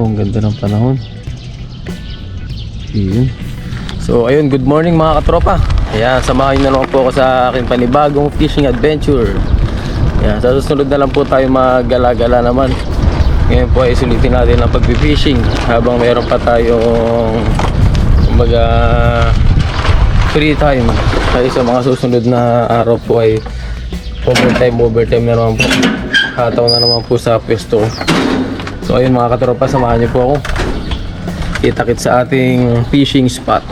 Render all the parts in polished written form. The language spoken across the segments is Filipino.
ang ganda ng panahon. Yun. So ayun, good morning mga katropa. Ayan, samahan nyo na lang po ako sa aking panibagong fishing adventure. Ayan, sa susunod na lang po tayo maggala-gala naman. Ngayon po ay sulitin natin ang pag-fishing habang mayroon pa tayong kumbaga free time. Kaya sa mga susunod na araw po ay overtime na naman po. Hataw na naman po sa pwesto ko. So ayun mga katropa, samahan niyo po ako. Kita-kit sa ating fishing spot.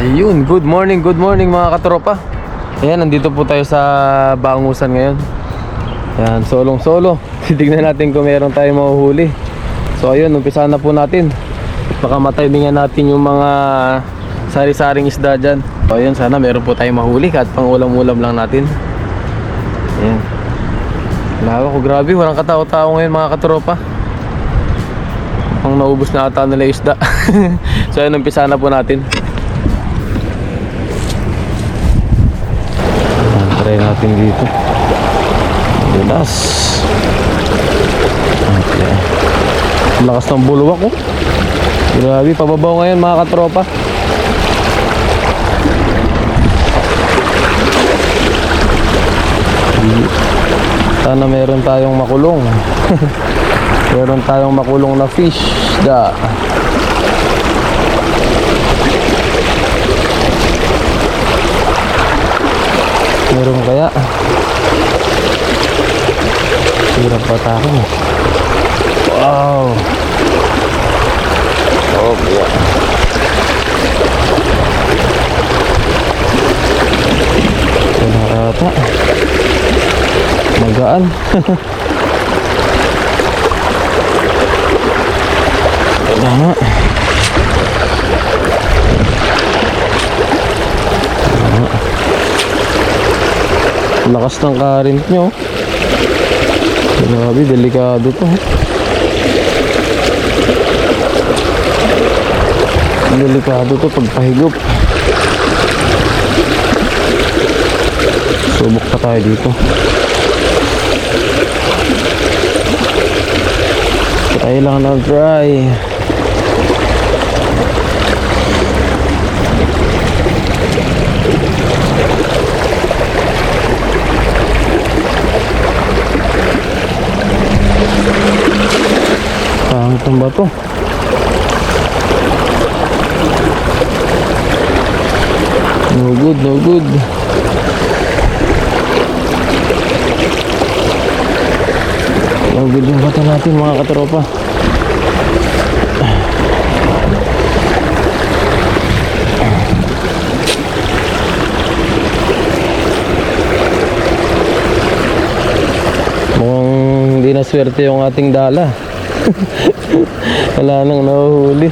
Ayun, good morning mga katropa. Ayan, nandito po tayo sa Bangusan ngayon. Ayan, solong-solo. Titignan natin kung meron tayong mahuhuli. So ayun, umpisahan na po natin. Baka matibingan natin yung mga sari-saring isda dyan. So ayun, sana meron po tayong mahuli kahit pang ulam-ulam lang natin. Ayan. Lawa ko, grabe, walang katao-tao ngayon mga katropa. Ang naubos na ata nila isda. So ayun, umpisahan na po natin. Try natin dito. Dulas. Okay. Lakas ng bulwak, oh. Grabe, pababaw ngayon mga katropa. Sana meron tayong makulong. Meron tayong makulong na fish da. Meron kaya? Hirap pa tayo. Wow. Oh, yeah. Ata. Magaan. Tama. Lakas ng current nyo. Grabe, delikado to. Delikado to pagpahigop. Subok pa tayo dito. Try lang na try. Pangitong ba to? No good, no good. No good yung bata natin mga katropa. Mukhang hindi na swerte yung ating dala. Wala nang nahuhuli.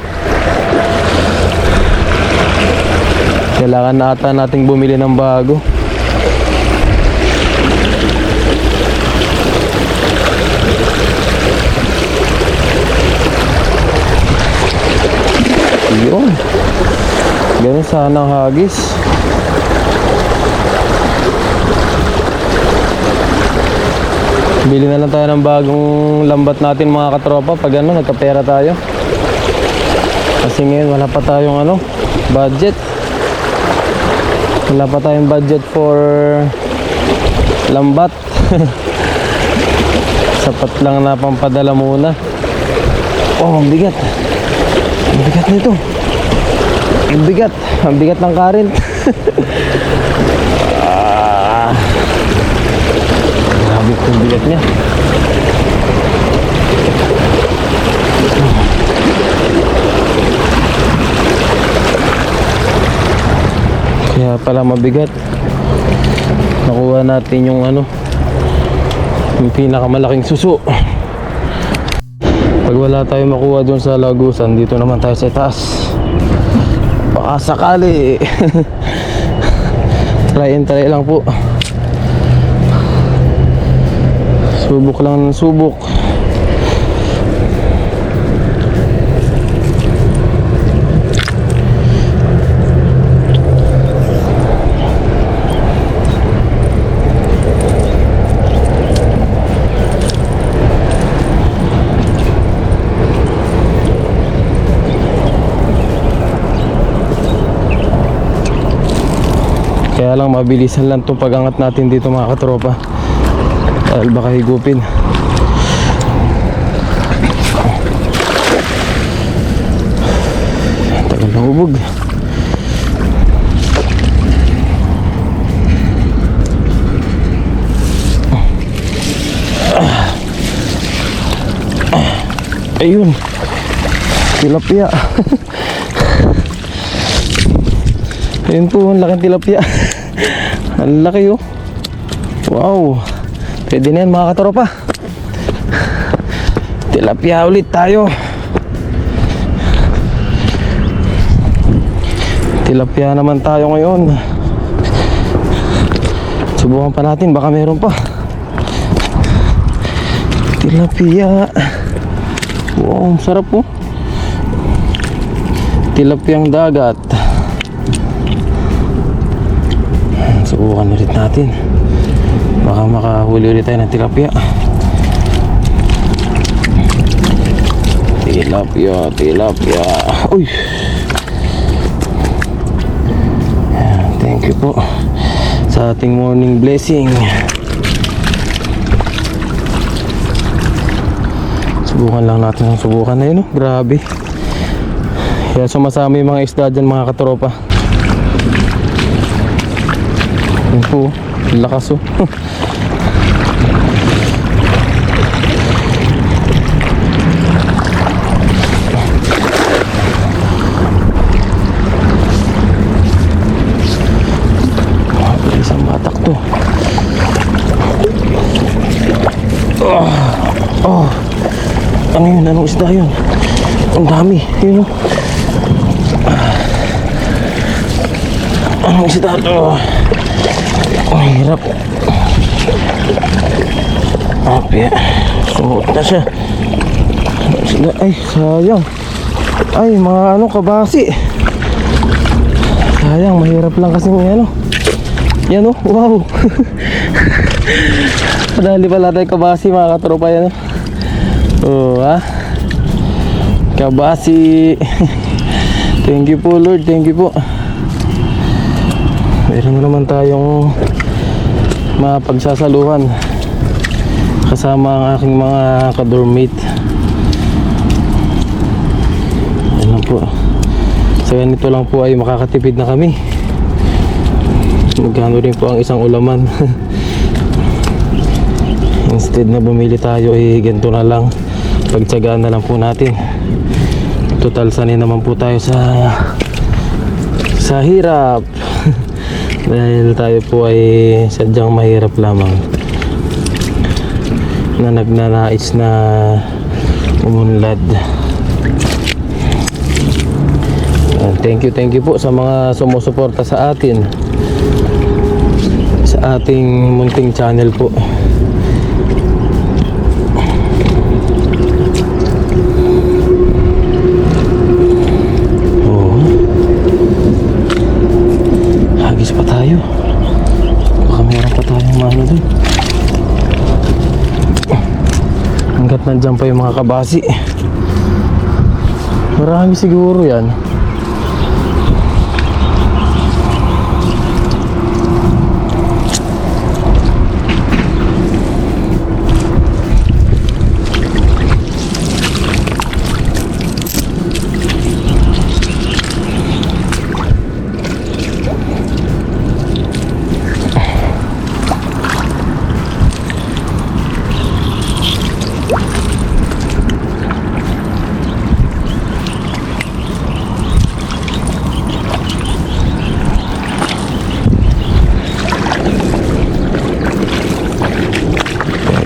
Kailangan na ata nating bumili ng bago. Yun. Ganun sana ang hagis. Bili na lang tayo ng bagong lambat natin mga katropa pag ano, nagkapera tayo. Kasi ngayon wala pa tayong ano, budget. Wala pa tayong budget for lambat. Sapat lang na pampadala muna. Oh, ang bigat. bigat nito. Ang bigat. Ang bigat ng current. Grabe yung bigat niya. Kaya pala mabigat. Nakuha natin yung ano, yung pinakamalaking suso. Pag wala tayo makuha doon sa lagusan, dito naman tayo sa taas. Baka sakali. Try and try lang po. Subok lang ng subok. Kaya lang mabilisan lang itong pag-angat natin dito mga katropa, dahil baka higupin. Tagal na hubog. Ayun, tilapia. Ayun po, ang laking tilapia. Ang laki oh. Wow. Pwede na yan mga katropa. Tilapia ulit tayo. Tilapia naman tayo ngayon. Subukan pa natin, baka meron pa. Tilapia. Wow, sarap po. Tilapiang dagat. Subukan ulit natin. Baka makahuli ulit tayo ng tilapia. Tilapia. Uy. Thank you po sa ating morning blessing. Subukan lang natin ang subukan na yun, no? Grabe. Kaya sumasama yung mga isda dyan mga katropa. Yun po, lakas oh. Isang batak to. Ano yun? Anong isda yun? Ang dami. Yun oh. Anong isda to? Ang hirap. Sumuot na siya. Ay, sayang. Ay, mga ano, kabasi. Sayang, mahirap lang kasi ano. Yan o, wow. Dahil pala tayo kabasi mga katropa yan o. Oh, ha? Kabasi. Thank you po Lord, thank you po. Meron na naman tayong mapagsasaluhan kasama ang aking mga ka-dormmate. Ano po, sa ganito lang po ay makakatipid na kami. Magkano rin po ang isang ulaman. Instead na bumili tayo ay ganito na lang, pagtsagaan na lang po natin. Total sanay naman po tayo sa hirap. Dahil tayo po ay sadyang mahirap lamang na nagnanais na umunlad. Thank you po sa mga sumusuporta sa atin, sa ating munting channel po. Hagis pa tayo. Baka meron pa tayong mano dun. Hanggat nandyan pa yung mga kabasi. Marami siguro yan.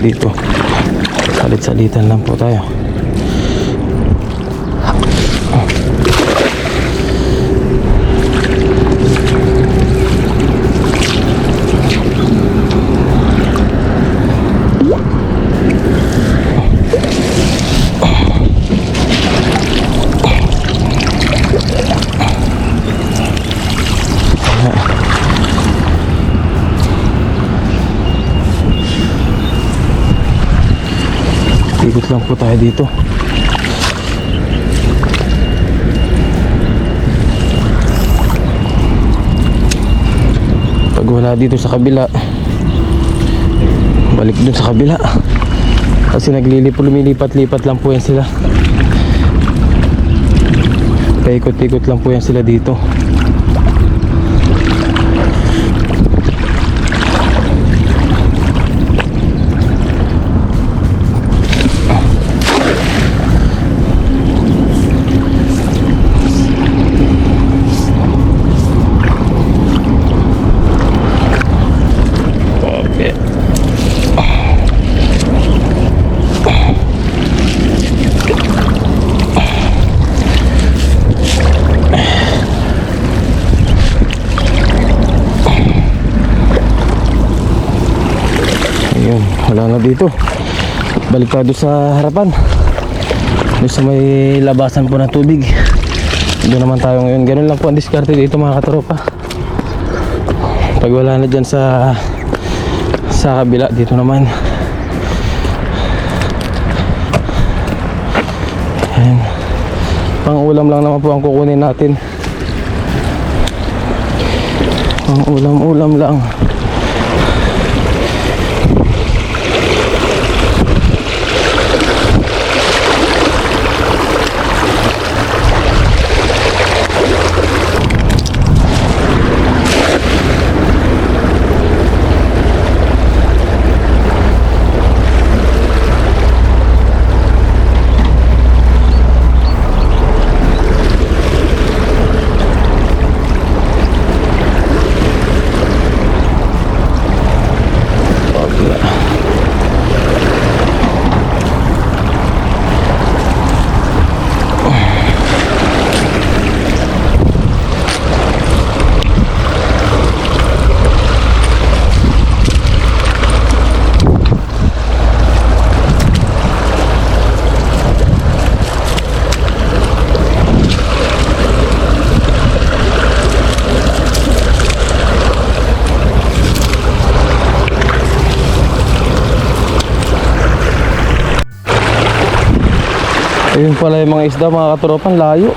dito. Salit-salitan lang po tayo. Ikot lang po tayo dito. Pag wala dito sa kabila, balik dun sa kabila. Kasi lumilipat-lipat lang po yan sila. Paikot-ikot lang po yan sila dito. Wala na dito. Balik tayo doon sa harapan, doon sa may labasan po ng tubig. Doon naman tayo ngayon. Ganun lang po ang diskarte dito mga katropa. Pag wala na dyan sa kabila, dito naman. Ayan. Pang ulam lang naman po ang kukunin natin. Pang ulam lang. Ayun pala yung mga isda mga katropan, layo.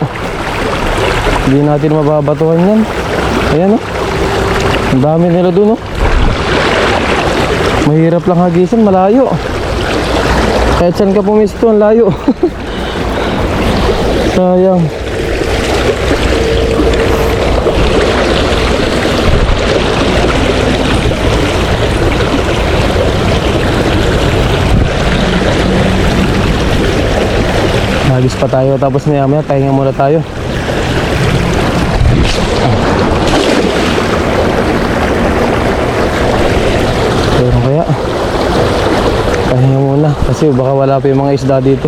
Hindi natin mababatuhan yan. Ayan o. Ang dami nila dun o. Mahirap lang hagisan, malayo. Kahit saan ka pumisto, ang layo. Sayang. Nagis pa tayo, tapos maya pahinga muna tayo. Pero kaya pahinga muna kasi baka wala pa yung mga isda dito.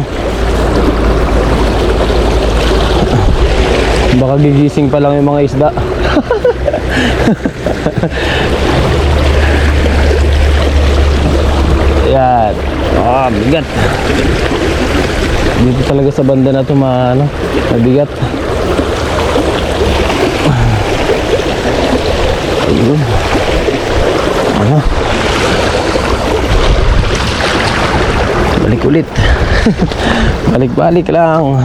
Baka gigising pa lang yung mga isda. Yan. Bigat. Dito talaga sa banda na ito mabigat. Ayun. Balik ulit. Balik-balik lang.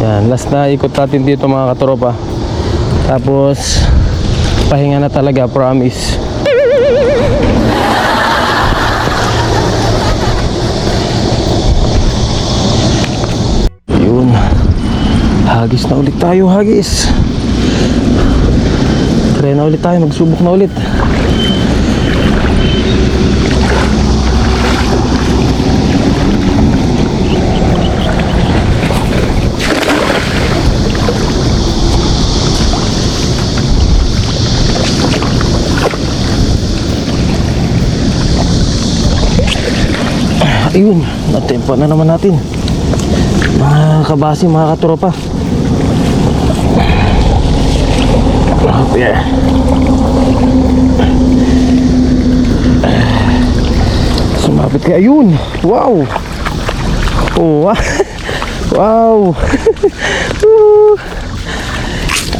Yan, last na ikot natin dito mga katropa. Tapos pahinga na talaga, promise. Yun. Hagis na ulit tayo, hagis. Try na ulit tayo, magsubok na ulit. Ayun, natempo na naman natin. Mga kabasi, mga katropa. Yeah. Sumabit ka, ayun. Wow. Oh, wow.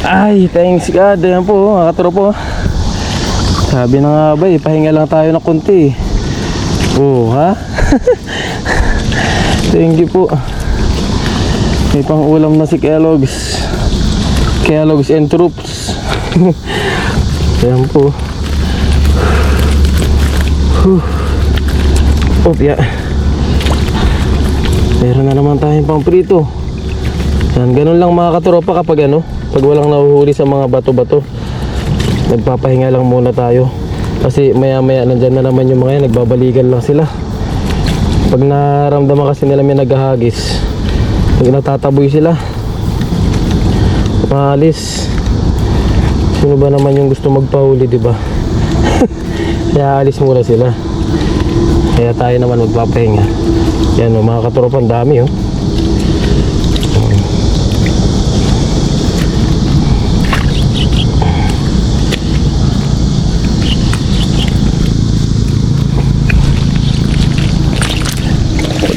Ay, thanks God. Ayan po, mga katropa. Sabi na nga ba, pahinga lang tayo ng konti. Oh, ha? Thank you po. May pang ulam na si Kellogg's and Troops. Ayan po. Oh, yeah. Meron na naman tayong pang prito. Yan, ganun lang mga katropa kapag pag walang nahuhuli sa mga bato-bato. Nagpapahinga lang muna tayo. Kasi maya-maya nandyan na naman yung mga yan, nagbabalikan lang sila. Pag naramdaman kasi nila may naghahagis, pag natataboy sila, maalis. Sino ba naman yung gusto magpahuli, di ba? Kaya alis muna sila. Kaya tayo naman magpapahinga. Yan mga katropa, ang dami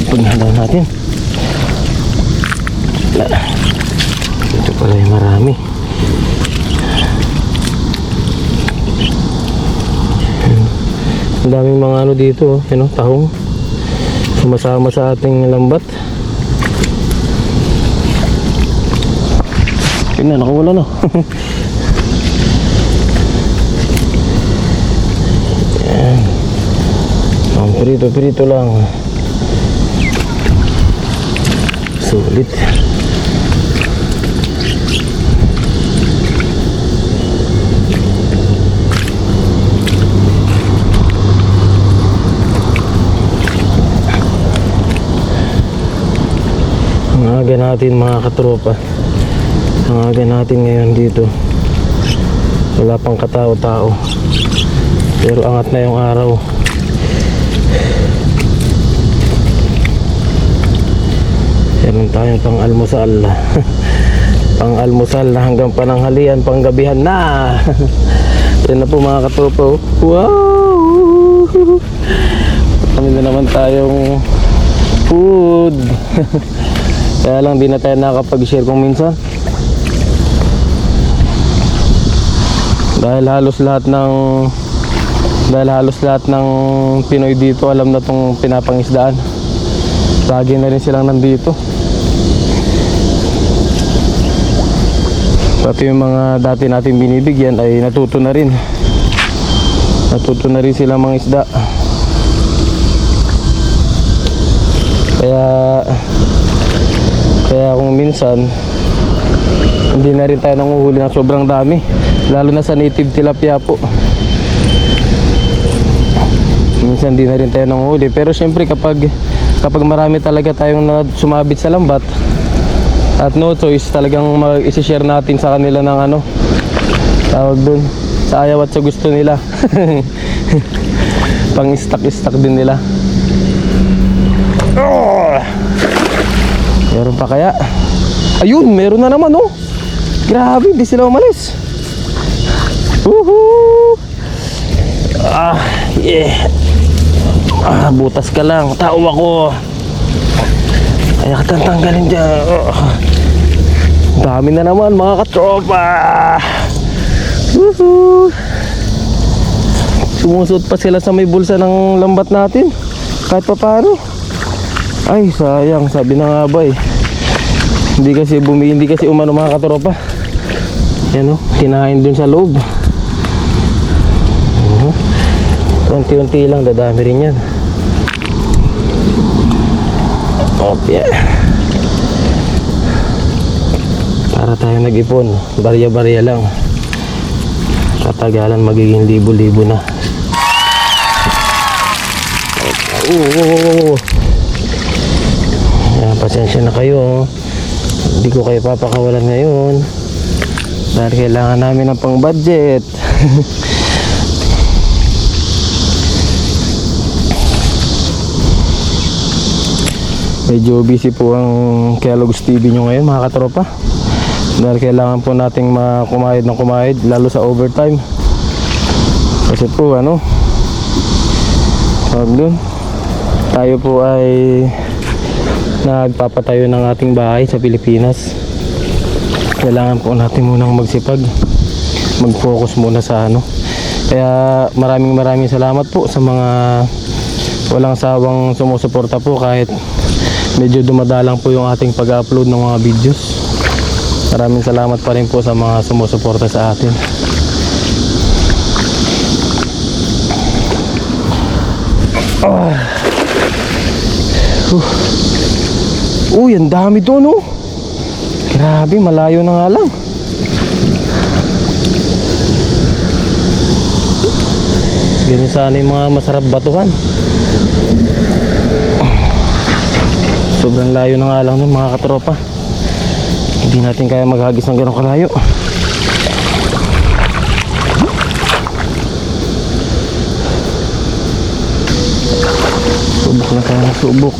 Paghalaw natin. Ito pala yung marami. Ang daming mga dito, tahong sumasama sa ating lambat. Yun na, nakawala na. Yan. Ang pirito lang. Sulit. Ang aga natin mga katropa. Ang aga natin ngayon dito. Wala pang katao-tao. Pero angat na yung araw. Meron tayong pang-almusal. Pang-almusal na hanggang pananghalian, panggabihan na. Yan na po mga katropa. Wow! Kami na naman tayong food. Kaya lang di na tayo nakakapag-share kung minsan. Dahil halos lahat ng Pinoy dito alam na tong pinapangisdaan. Lagi na rin silang nandito. Pati yung mga dati natin binibigyan ay natuto na rin. Natuto na rin silang mga isda. Kaya kung minsan hindi na rin tayo nanguhuli ng sobrang dami, lalo na sa native tilapia po. Minsan hindi na rin tayo nanguhuli. Pero syempre kapag marami talaga tayong sumabit sa lambat at no choice, talagang mag-i-share natin sa kanila ng tawag dun, sa ayaw at sa gusto nila. Pang stock din nila. Meron pa kaya? Ayun, meron na naman Grabe, hindi sila umalis. Woohoo! Yeah. Butas ka lang, tao ako. Kaya katanggalin dyan. Dami na naman mga katropa. Woohoo! Sumusot pa sila sa may bulsa ng lambat natin. Kahit pa paano. Ay sayang, sabi na nga ba hindi kasi umano mga katropa. Yan kinain dun sa loob. Unti-unti lang, dadami rin yan. Yeah. Para tayo nag-ipon, barya-barya lang. Katagalan magiging libo-libo na. Pasensya na kayo. Hindi ko kayo papakawalan ngayon dahil kailangan namin ng pang budget. Medyo busy po ang Kellogg's TV nyo ngayon mga katropa. Dahil kailangan po nating kumayod ng kumayod, lalo sa overtime. Kasi po tayo po ay nagpapatayo ng ating bahay sa Pilipinas. Kailangan po natin munang magsipag, mag-focus muna sa Kaya maraming salamat po sa mga walang sawang sumusuporta po kahit medyo dumadalang po yung ating pag-upload ng mga videos. Maraming salamat pa rin po sa mga sumusuporta sa atin. Uy, ang dami doon Grabe, malayo na nga lang. Ganun sana yung mga masarap batuhan. Sobrang layo na nga lang nun mga katropa. Hindi natin kaya maghagis ng ganun kalayo. Subok na tayo ng subok.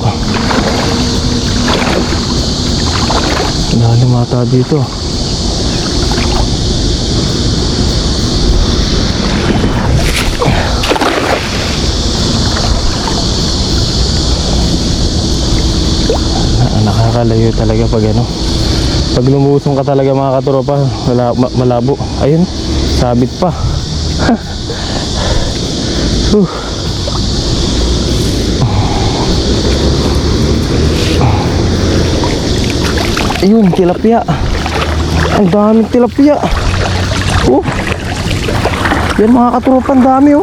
Dahil mata dito. Nakakalayo talaga pag pag lumusong ka talaga mga katropa, malabo. Ayun, sabit pa. Ayun, tilapia. Ang daming tilapia. Yan mga katropa, ang dami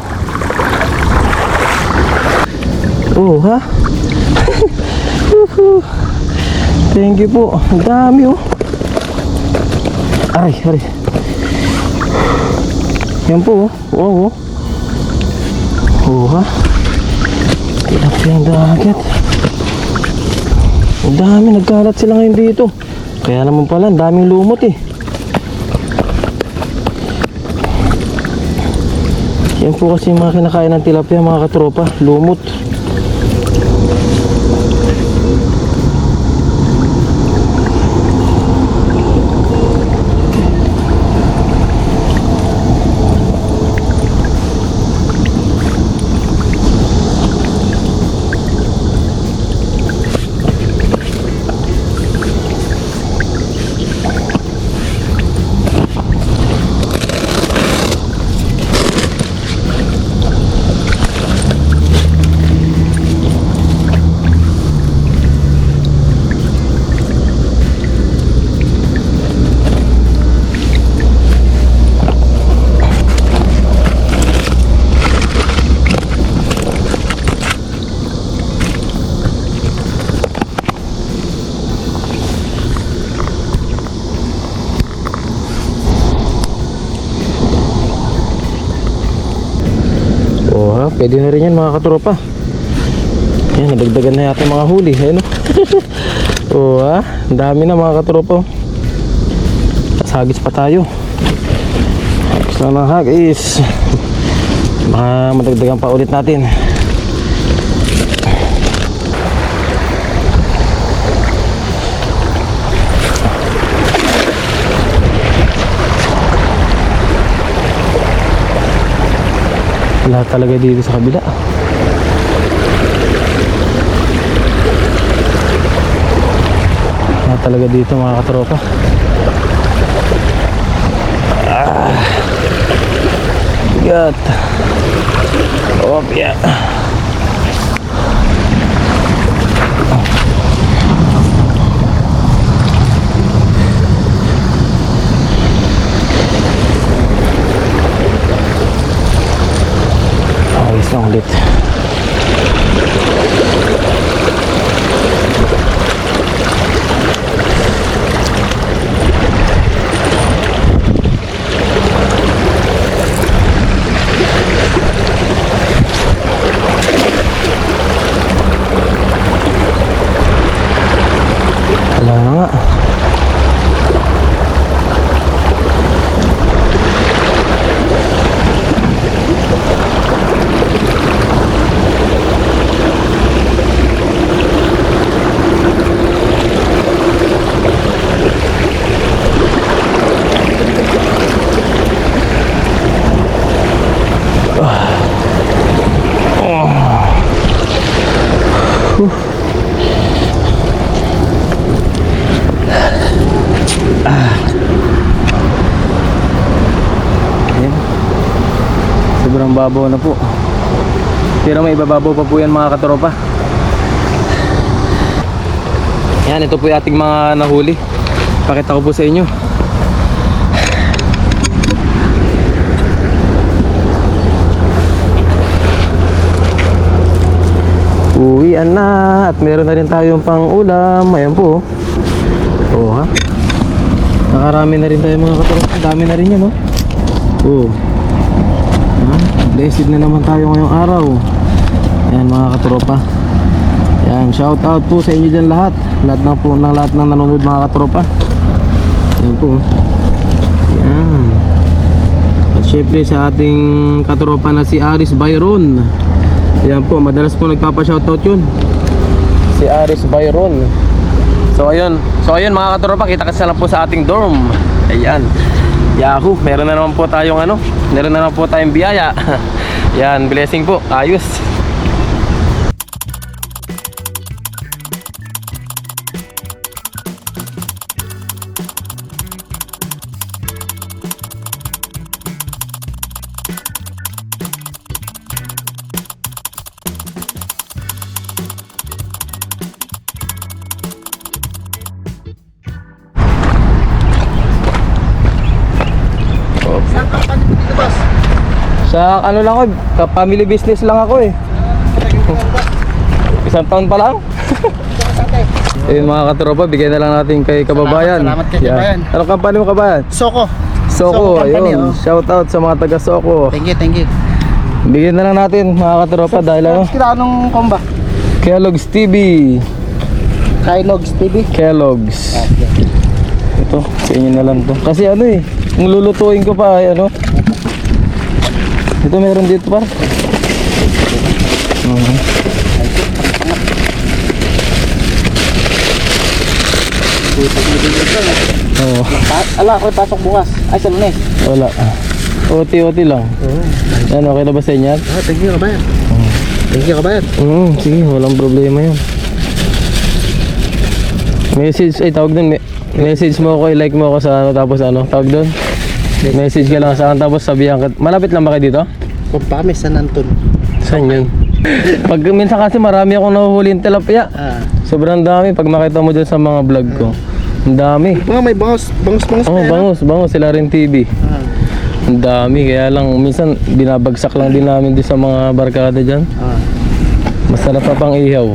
ha. Thank you po. Ang dami Aray. Yan po ha. Tilapia ang dagat. Ang dami, nagkalat sila ngayon dito. Kaya naman pala, ang daming lumot Yan po kasi yung mga kinakain ng tilapia mga katropa, lumot. Pwede na rin yan mga katropa. Yan, nadagdagan na yata mga huli. Ayun ang dami na mga katropa. Hagis pa tayo. Hagis na ng hagis. Baka madagdagan pa ulit natin. Lahat talaga dito sa kabila. Lahat talaga dito mga katropa. Bigat. Yeah. Ayos na ulit. Wala na nga. ibabaw na po. Pero may ibabaw pa po yan mga katropa. Yan, ito po yung ating mga nahuli. Pakita ko po sa inyo. Uwian na. At meron na rin tayong pang ulam. Ayan po. Oh ha. Nakarami na rin tayo mga katropa. Dami na rin yan, no? Oh. Blessed na naman tayo ngayong araw. Yan mga katropa. Yan, shout out po sa inyo dyan lahat. Lahat ng nanonood mga katropa. Yan po. Yan. At syempre sa ating katropa na si Aris Byron. Yan po, madalas po nagpapa-shoutout yun. Si Aris Byron. So ayun mga katropa, kita kasi lang po sa ating dorm. Ayan. Yahoo, meron na naman po tayong meron na naman po tayong biyaya. Yan, blessing po. Ayos. Sa lang ako, family business lang ako eh. Isang taon pa lang. Ayun mga katropa, bigyan na lang natin kay kababayan. Salamat kay kababayan. Anong company mo kabayan? Soko ayun. company, oh. Shout out sa mga taga Soko. Thank you. Bigyan na lang natin mga katropa dahil Anong komba? Kellogg's TV. Kellogg's TV. Kellogg's. Ito, sa inyo na lang to. Kasi kung lulutuin ko pa ito meron dito pa. Ala, ako pasok bukas. Ay, sa Lunes. Wala. OT lang. Yan, okay na ba sa inyo? Thank you kabayan. Thank you kabayan. Sige, walang problema yun. Message, tawag dun. Message mo ako, i-like mo ako sa tapos tawag dun. Message ka lang sa akin tapos sabihan ka. Malapit lang ba kayo dito? Kumpame, San Anton. Saan yun? Pag minsan kasi marami akong nahuhuling tilapia. Sobrang dami pag makita mo dyan sa mga vlog ko. Ang dami. May bangus Bangus sila rin TV. Ang dami, kaya lang minsan binabagsak lang din namin din sa mga barkada dyan. Masarap pa pang ihaw.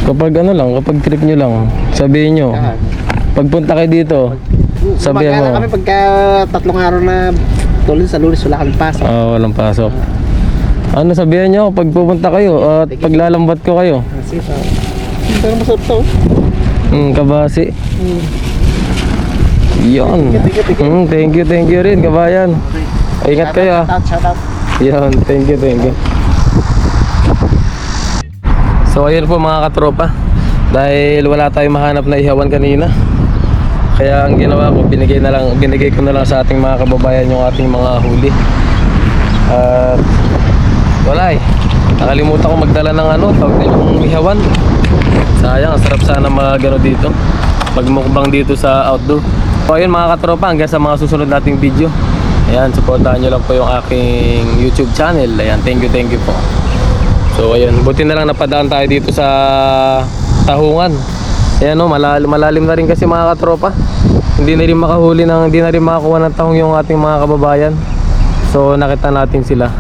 Kapag kapag trip nyo lang, sabihin nyo. Pagpunta kayo dito, sabihin mo. Kami pagka 3 araw na tulad sa Lunes, wala kami pasok. Walang pasok. Sabihin nyo pag pupunta kayo at paglalambat ko kayo. Pero masarap to. Kabasi. Yun. Thank you rin kabayan. Ingat kayo Shout out. Yun, thank you. So ayun po mga katropa. Dahil wala tayong mahanap na ihawan kanina, kaya ang ginawa ko, binigay ko na lang sa ating mga kababayan yung ating mga huli. At wala nakalimutan ko magdala ng tawag din yung ihawan. Sayang, ang sarap sana magano dito, magmukbang dito sa outdoor. So ayun mga katropa, hanggang sa mga susunod nating video. Ayan, supportahan nyo lang po yung aking YouTube channel. Ayan, thank you po. So ayun, buti na lang napadaan tayo dito sa Tahungan. Ayan malalim na rin kasi mga katropa. Hindi na rin makakuha ng tahong yung ating mga kababayan. So nakita natin sila.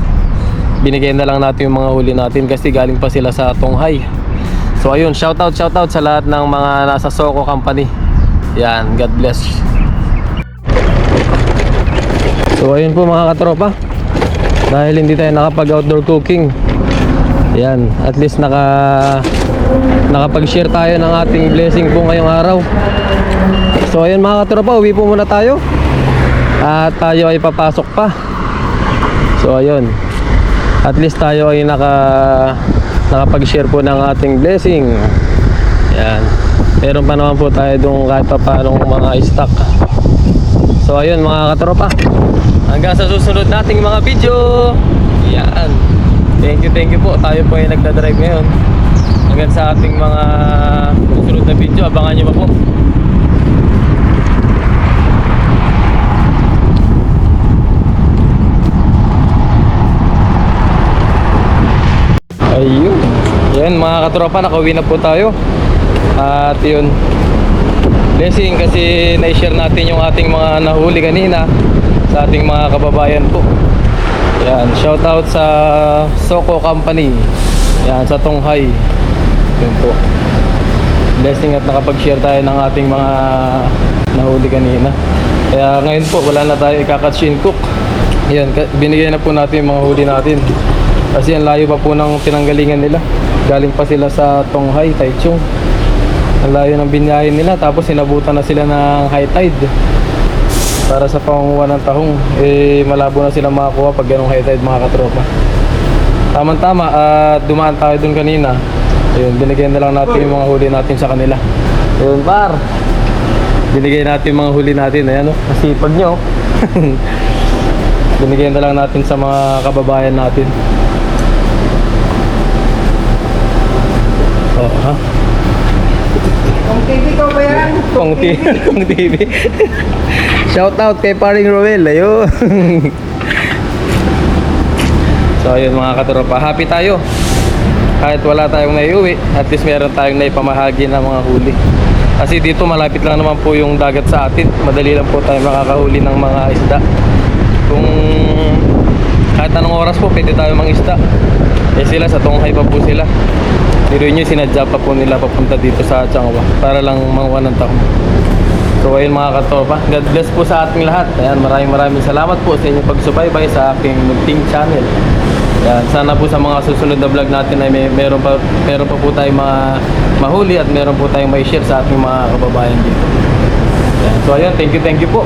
Binigyan na lang natin yung mga huli natin kasi galing pa sila sa Tonghay. So ayun, shout out sa lahat ng mga nasa Soko company. Yan, God bless. So ayun po mga katropa, dahil hindi tayo nakapag-outdoor cooking, yan, at least nakapag-share tayo ng ating blessing po ngayong araw. So ayun mga katropa, uwi po muna tayo at tayo ay papasok pa. So ayun, at least tayo ay nakapag-share po ng ating blessing. Yan, meron pa naman po tayo doon kahit pa paanong mga stock. So ayun mga katropa, hanggang sa susunod nating mga video. Yan, thank you po. Tayo po ay nagdadrive ngayon. Hanggang sa ating mga susunod na video, abangan nyo pa po. Ayun. Yan mga katropa, nakauwi na po tayo. At yun, blessing kasi na-share natin yung ating mga nahuli kanina sa ating mga kababayan po. Yan, shout out sa Soko Company. Yan, sa Tonghai. Yun po. Blessing at nakapag-share tayo ng ating mga nahuli kanina. Kaya ngayon po, wala na tayo ikakatch and cook. Yan, binigay na po natin yung mga huli natin. Kasi ang layo pa po ng pinanggalingan nila. Galing pa sila sa Tonghai, Taichung. Ang layo ng binyahin nila. Tapos sinabutan na sila ng high tide. Para sa pangunguha ng tahong, malabo na sila makakuha pag ganong high tide mga katropa. Tama-tama, dumaan tayo dun kanina. Ayun, binigyan na lang natin yung mga huli natin sa kanila. Ayun, par. Binigay natin yung mga huli natin. Ayan, no? Masipag nyo. Binigyan na lang natin sa mga kababayan natin. Oh, ha? Kung TV ko ba yan? Kung TV. Shout out kay Paring Roel. Ayun. So, ayun mga katropa. Happy tayo. Kahit wala tayong naiuwi, at least meron tayong naipamahagi ng mga huli. Kasi dito malapit lang naman po yung dagat sa atin. Madali lang po tayo makakahuli ng mga isda. Kung kahit anong oras po pwede tayo mangisda. Sila sa Tonghai pa po sila. Pero yun yung sinadya pa po nila papunta dito sa Changhua para lang manguha ng tahong. So ayun mga katropa, God bless po sa ating lahat. Ayan, maraming salamat po sa inyong pagsubaybay sa aking munting channel. Ayan, sana po sa mga susunod na vlog natin ay meron pa po tayong mga mahuli at meron po tayong may share sa ating mga kababayan dito. Ayan, so ayun, thank you po.